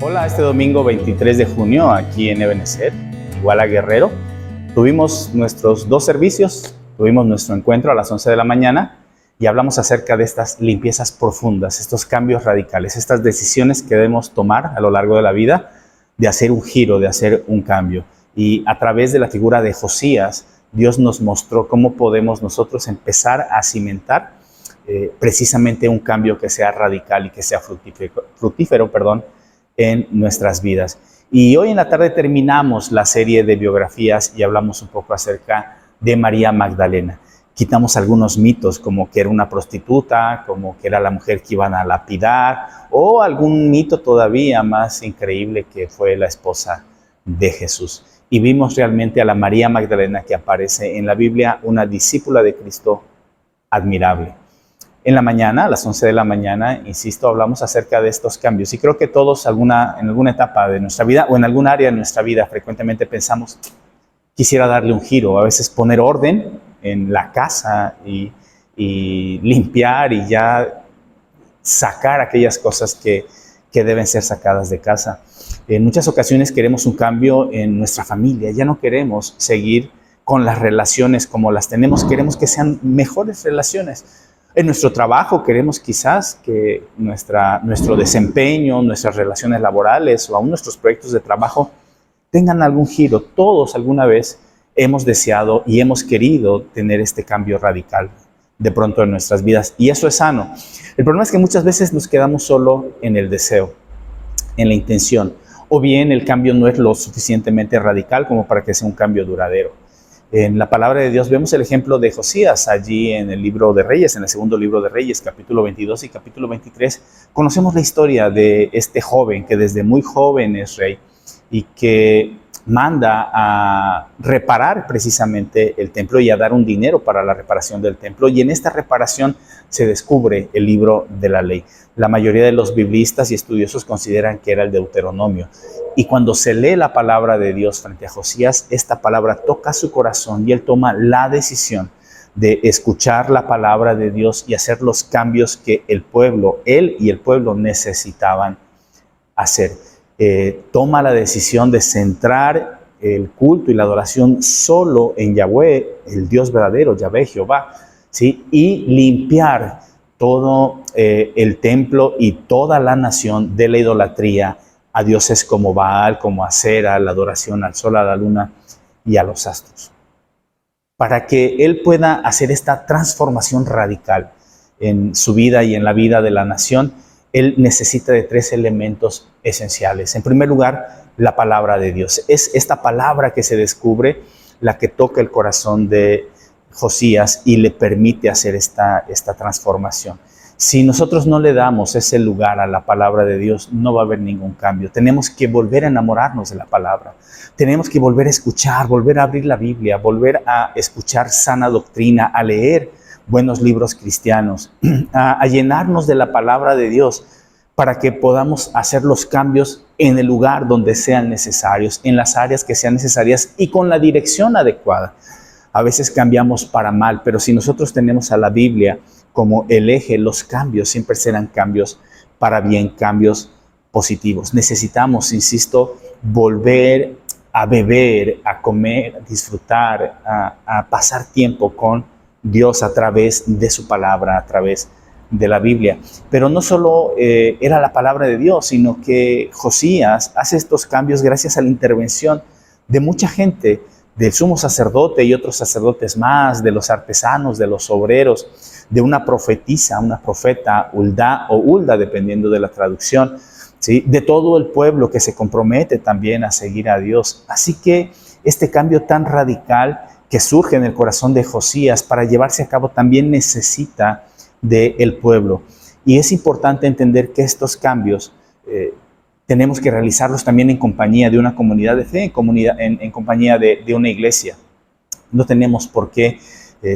Hola, este domingo 23 de junio aquí en Ebenezer, Iguala Guerrero, tuvimos nuestros dos servicios, tuvimos nuestro encuentro a las 11 de la mañana y hablamos acerca de estas limpiezas profundas, estos cambios radicales, estas decisiones que debemos tomar a lo largo de la vida de hacer un giro, de hacer un cambio. Y a través de la figura de Josías, Dios nos mostró cómo podemos nosotros empezar a cimentar precisamente un cambio que sea radical y que sea fructífero, en nuestras vidas. Y hoy en la tarde terminamos la serie de biografías y hablamos un poco acerca de María Magdalena. Quitamos algunos mitos, como que era una prostituta, como que era la mujer que iban a lapidar, o algún mito todavía más increíble que fue la esposa de Jesús. Y vimos realmente a la María Magdalena que aparece en la Biblia, una discípula de Cristo admirable. En la mañana, a las 11 de la mañana, insisto, hablamos acerca de estos cambios. Y creo que todos en alguna etapa de nuestra vida o en algún área de nuestra vida frecuentemente pensamos, quisiera darle un giro, a veces poner orden en la casa y limpiar y ya sacar aquellas cosas que deben ser sacadas de casa. En muchas ocasiones queremos un cambio en nuestra familia, ya no queremos seguir con las relaciones como las tenemos, queremos que sean mejores relaciones. En nuestro trabajo queremos quizás que nuestro desempeño, nuestras relaciones laborales o aún nuestros proyectos de trabajo tengan algún giro. Todos alguna vez hemos deseado y hemos querido tener este cambio radical de pronto en nuestras vidas, y eso es sano. El problema es que muchas veces nos quedamos solo en el deseo, en la intención, o bien el cambio no es lo suficientemente radical como para que sea un cambio duradero. En la palabra de Dios vemos el ejemplo de Josías allí en el libro de Reyes, en el segundo libro de Reyes, capítulo 22 y capítulo 23. Conocemos la historia de este joven que desde muy joven es rey y que manda a reparar precisamente el templo y a dar un dinero para la reparación del templo. Y en esta reparación se descubre el libro de la ley. La mayoría de los biblistas y estudiosos consideran que era el Deuteronomio. Y cuando se lee la palabra de Dios frente a Josías, esta palabra toca su corazón y él toma la decisión de escuchar la palabra de Dios y hacer los cambios que él y el pueblo necesitaban hacer. Toma la decisión de centrar el culto y la adoración solo en Yahweh, el Dios verdadero, Yahvé, Jehová, ¿sí? Y limpiar todo el templo y toda la nación de la idolatría a dioses como Baal, como Acera, la adoración al sol, a la luna y a los astros. Para que él pueda hacer esta transformación radical en su vida y en la vida de la nación, él necesita de tres elementos esenciales. En primer lugar, la palabra de Dios. Es esta palabra que se descubre la que toca el corazón de Josías y le permite hacer esta transformación. Si nosotros no le damos ese lugar a la palabra de Dios, no va a haber ningún cambio. Tenemos que volver a enamorarnos de la palabra. Tenemos que volver a escuchar, volver a abrir la Biblia, volver a escuchar sana doctrina, a leer buenos libros cristianos, a llenarnos de la palabra de Dios para que podamos hacer los cambios en el lugar donde sean necesarios, en las áreas que sean necesarias y con la dirección adecuada. A veces cambiamos para mal, pero si nosotros tenemos a la Biblia como el eje, los cambios siempre serán cambios para bien, cambios positivos. Necesitamos, insisto, volver a beber, a comer, a disfrutar, a pasar tiempo con Dios a través de su palabra, a través de la Biblia. Pero no solo era la palabra de Dios, sino que Josías hace estos cambios gracias a la intervención de mucha gente, del sumo sacerdote y otros sacerdotes más, de los artesanos, de los obreros, de una profetisa, una profeta, Hulda o Hulda, dependiendo de la traducción, ¿sí? De todo el pueblo que se compromete también a seguir a Dios. Así que este cambio tan radical que surge en el corazón de Josías para llevarse a cabo también necesita del pueblo. Y es importante entender que estos cambios tenemos que realizarlos también en compañía de una comunidad de fe, en compañía de una iglesia. No tenemos por qué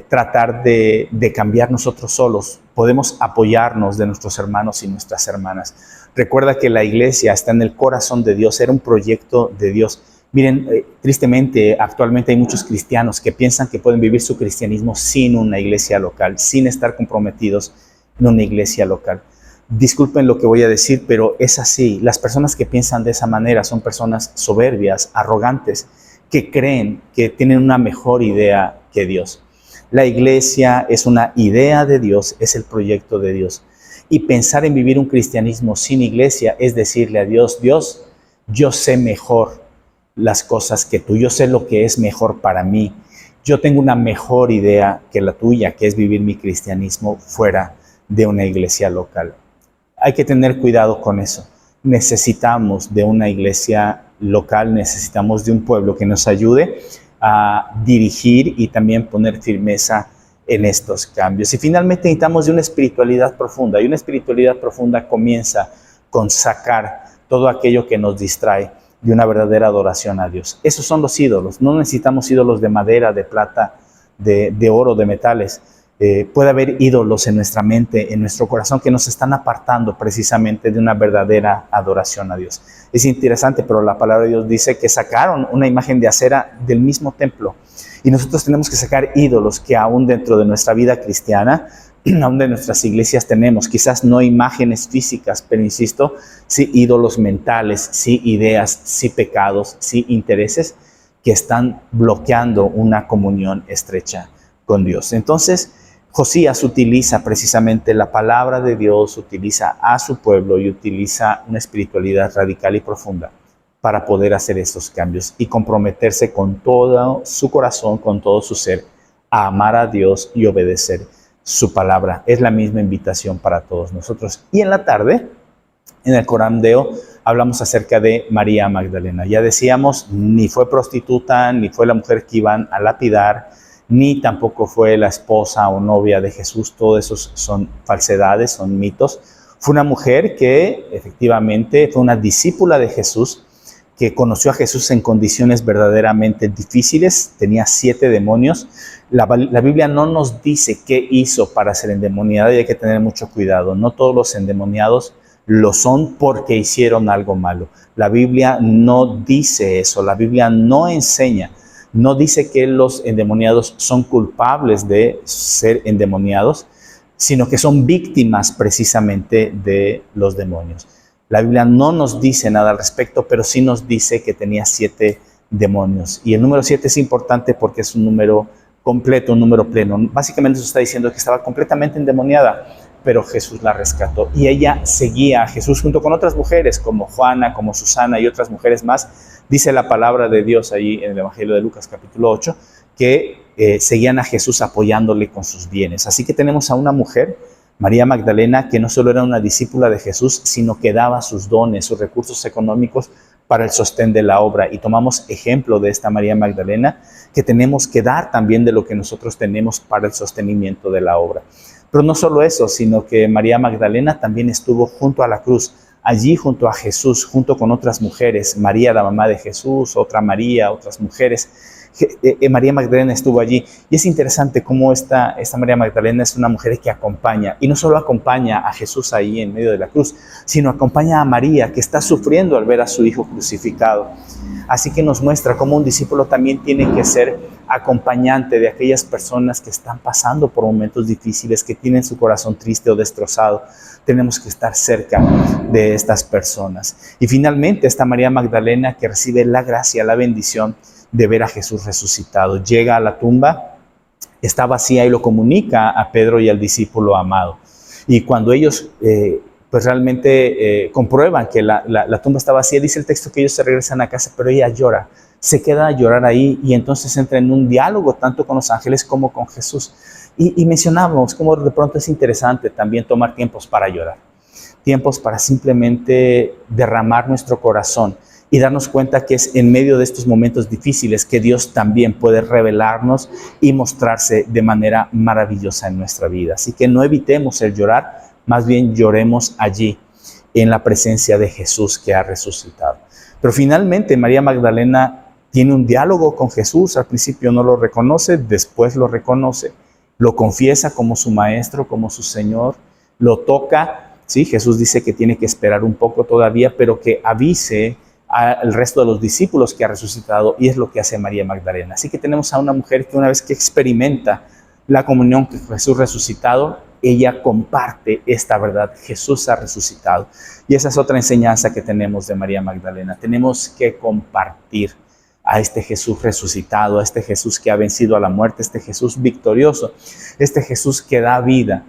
tratar de cambiar nosotros solos. Podemos apoyarnos de nuestros hermanos y nuestras hermanas. Recuerda que la iglesia está en el corazón de Dios, era un proyecto de Dios. Miren, tristemente, actualmente hay muchos cristianos que piensan que pueden vivir su cristianismo sin una iglesia local, sin estar comprometidos en una iglesia local. Disculpen lo que voy a decir, pero es así. Las personas que piensan de esa manera son personas soberbias, arrogantes, que creen que tienen una mejor idea que Dios. La iglesia es una idea de Dios, es el proyecto de Dios. Y pensar en vivir un cristianismo sin iglesia es decirle a Dios, Dios, yo sé mejor las cosas que tú, yo sé lo que es mejor para mí. Yo tengo una mejor idea que la tuya, que es vivir mi cristianismo fuera de una iglesia local. Hay que tener cuidado con eso. Necesitamos de una iglesia local, necesitamos de un pueblo que nos ayude a dirigir y también poner firmeza en estos cambios. Y finalmente necesitamos de una espiritualidad profunda. Y una espiritualidad profunda comienza con sacar todo aquello que nos distrae de una verdadera adoración a Dios. Esos son los ídolos. No necesitamos ídolos de madera, de plata, de oro, de metales. Puede haber ídolos en nuestra mente, en nuestro corazón, que nos están apartando precisamente de una verdadera adoración a Dios. Es interesante, pero la palabra de Dios dice que sacaron una imagen de acera del mismo templo. Y nosotros tenemos que sacar ídolos que aún dentro de nuestra vida cristiana, aún de nuestras iglesias tenemos, quizás no imágenes físicas, pero insisto, sí ídolos mentales, sí ideas, sí pecados, sí intereses que están bloqueando una comunión estrecha con Dios. Entonces, Josías utiliza precisamente la palabra de Dios, utiliza a su pueblo y utiliza una espiritualidad radical y profunda para poder hacer estos cambios y comprometerse con todo su corazón, con todo su ser, a amar a Dios y obedecer su palabra. Es la misma invitación para todos nosotros. Y en la tarde, en el Corán Deo, hablamos acerca de María Magdalena. Ya decíamos, ni fue prostituta, ni fue la mujer que iban a lapidar, ni tampoco fue la esposa o novia de Jesús. Todo eso son falsedades, son mitos. Fue una mujer que efectivamente fue una discípula de Jesús, que conoció a Jesús en condiciones verdaderamente difíciles, tenía 7 demonios. La Biblia no nos dice qué hizo para ser endemoniada y hay que tener mucho cuidado. No todos los endemoniados lo son porque hicieron algo malo. La Biblia no dice eso, la Biblia no enseña, no dice que los endemoniados son culpables de ser endemoniados, sino que son víctimas precisamente de los demonios. La Biblia no nos dice nada al respecto, pero sí nos dice que tenía 7 demonios. Y el número 7 es importante porque es un número completo, un número pleno. Básicamente eso está diciendo que estaba completamente endemoniada, pero Jesús la rescató. Y ella seguía a Jesús junto con otras mujeres, como Juana, como Susana y otras mujeres más. Dice la palabra de Dios ahí en el Evangelio de Lucas capítulo 8, que seguían a Jesús apoyándole con sus bienes. Así que tenemos a una mujer, María Magdalena, que no solo era una discípula de Jesús, sino que daba sus dones, sus recursos económicos para el sostén de la obra. Y tomamos ejemplo de esta María Magdalena, que tenemos que dar también de lo que nosotros tenemos para el sostenimiento de la obra. Pero no solo eso, sino que María Magdalena también estuvo junto a la cruz, allí junto a Jesús, junto con otras mujeres, María, la mamá de Jesús, otra María, otras mujeres. María Magdalena estuvo allí. Y es interesante cómo esta María Magdalena es una mujer que acompaña, y no solo acompaña a Jesús ahí en medio de la cruz, sino acompaña a María, que está sufriendo al ver a su hijo crucificado. Así que nos muestra cómo un discípulo también tiene que ser acompañante de aquellas personas que están pasando por momentos difíciles, que tienen su corazón triste o destrozado. Tenemos que estar cerca de estas personas. Y finalmente esta María Magdalena, que recibe la gracia, la bendición de ver a Jesús resucitado, llega a la tumba, está vacía y lo comunica a Pedro y al discípulo amado. Y cuando ellos pues realmente comprueban que la tumba está vacía, dice el texto que ellos se regresan a casa, pero ella llora, se queda a llorar ahí, y entonces entra en un diálogo tanto con los ángeles como con Jesús. Y mencionamos cómo de pronto es interesante también tomar tiempos para llorar, tiempos para simplemente derramar nuestro corazón y darnos cuenta que es en medio de estos momentos difíciles que Dios también puede revelarnos y mostrarse de manera maravillosa en nuestra vida. Así que no evitemos el llorar, más bien lloremos allí en la presencia de Jesús que ha resucitado. Pero finalmente María Magdalena tiene un diálogo con Jesús. Al principio no lo reconoce, después lo reconoce, lo confiesa como su maestro, como su Señor, lo toca. Sí, Jesús dice que tiene que esperar un poco todavía, pero que avise al resto de los discípulos que ha resucitado, y es lo que hace María Magdalena. Así que tenemos a una mujer que una vez que experimenta la comunión con Jesús resucitado, ella comparte esta verdad. Jesús ha resucitado. Y esa es otra enseñanza que tenemos de María Magdalena. Tenemos que compartir a este Jesús resucitado, a este Jesús que ha vencido a la muerte, este Jesús victorioso, este Jesús que da vida,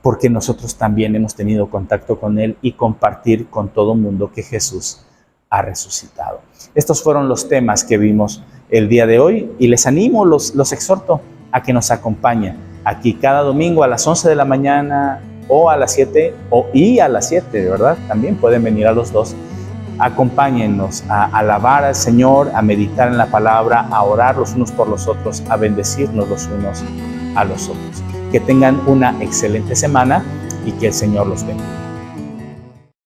porque nosotros también hemos tenido contacto con Él, y compartir con todo mundo que Jesús ha resucitado. Estos fueron los temas que vimos el día de hoy, y les animo, los exhorto a que nos acompañen aquí cada domingo a las 11 de la mañana o a las 7 y a las 7, de verdad, también pueden venir a los dos. Acompáñennos a alabar al Señor, a meditar en la palabra, a orar los unos por los otros, a bendecirnos los unos a los otros. Que tengan una excelente semana y que el Señor los bendiga.